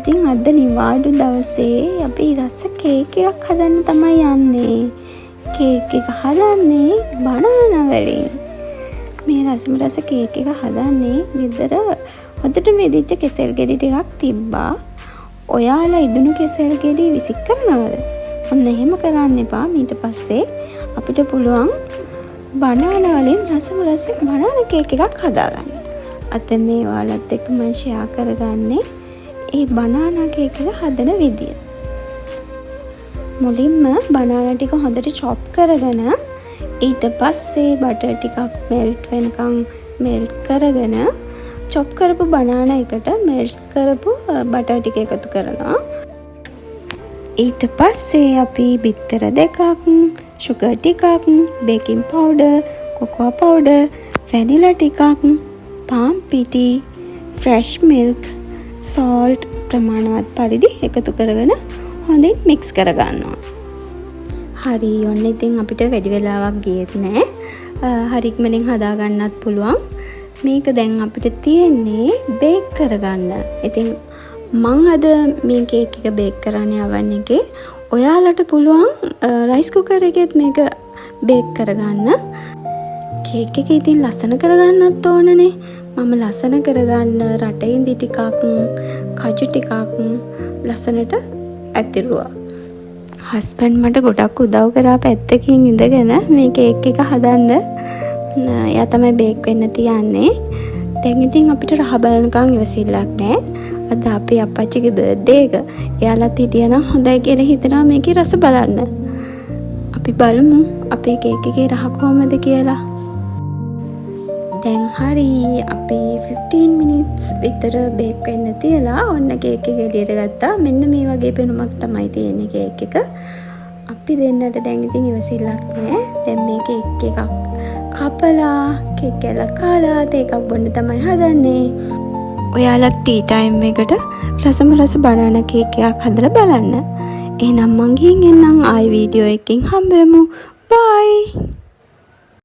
ඉතින් අද නිවාඩු දවසේ අපි රස කේක් එකක් හදන්න තමයි යන්නේ. කේක් එක හදන්නේ බනානා වලින්. මේ රස කේක් එක හදන්නේ ගෙදර හොඳට මෙදිච්ච කෙසෙල් ගෙඩි ටිකක් තිබ්බා. ඔයාලා ඉදුණු කෙසෙල් ගෙඩි විසික් කරනවද? ඔන්න එහෙම කරන්න එපා. ඊට පස්සේ අපිට පුළුවන් බනානා වලින් රස බනානා කේක් එකක් හදාගන්න. අද මේ ඔයාලත් එක්ක මම ෂෙයා කරගන්නේ ඒ බනානා කේක් එක හදන විදිය. මුලින්ම බනානා ටික හොඳට චොප් කරගෙන ඊට පස්සේ බටර් ටිකක් මෙල්ට් වෙනකන් මෙල්ට් කරගෙන චොප් කරපු බනානා එකට මෙල්ට් කරපු බටර් ටික එකතු කරනවා. ඊට පස්සේ අපි බිත්තර දෙකක්, සුගර් ටිකක්, බේකින් පවුඩර්, කොකෝ පවුඩර්, වැනිලා ටිකක්, පාම් පිටි, ෆ්‍රෙෂ් මිල්ක්, සෝල්ට් ප්‍රමාණවත් පරිදි එකතු කරගෙන හොඳින් මික්ස් කරගන්නවා. හරි, ඔන්න ඉතින් අපිට වැඩි වෙලාවක් ගියෙත් නෑ. හරි ඉක්මනින් හදාගන්නත් පුළුවන්. මේක දැන් අපිට තියෙන්නේ බේක් කරගන්න. ඉතින් මං අද මේ කේක් එක බේක් කරන්න යවන්න එකේ. ඔයාලට පුළුවන් රයිස් කුකර් එකෙත් මේක බේක් කරගන්න. කේක් එක ඉතින් ලස්සන කරගන්නත් ඕනනේ. මම ලස්සන කරගන්න රටඉඳි ටිකක්, කජු ටිකක් ලස්සනට ඇතිරුවා. හස්බන්ඩ් මට ගොඩක් උදව් කරා පැත්තකින් ඉඳගෙන මේ කේක් එක හදන්න. එයා තමයි බේක් වෙන්න තියන්නේ. දැන් ඉතින් අපිට රහ බලනකම් ඉවසිල්ලක් නැහැ. අද අපේ අප්පච්චිගේ බර්ත්ඩේ එක. එයාලත් හිටියනම් හොඳයි කියලා හිතනවා මේකේ රස බලන්න. අපි බලමු අපේ කේක් එකේ රහ කොහමද කියලා. දැන් හරි, අපි 15 minutes විතර බේක් වෙන්න තියලා ඔන්න කේක් එක එළියට ගත්තා. මෙන්න මේ වගේ පෙනුමක් තමයි තියෙන්නේ කේක් එක. අපි දෙන්නට දැන් ඉතින් ඉවසිල්ලක් නැහැ. දැන් මේ කේක් එකක් කපලා කේක් එක කාලා තේ එකක් බොන්න තමයි හදන්නේ. ඔයාලත් ටී ටයිම් එකට රස බනානා කේක් එකක් හදලා බලන්න. එහෙනම් මං ගිහින් එන්නම්. ආයි වීඩියෝ එකකින් හම්බෙමු. බයි.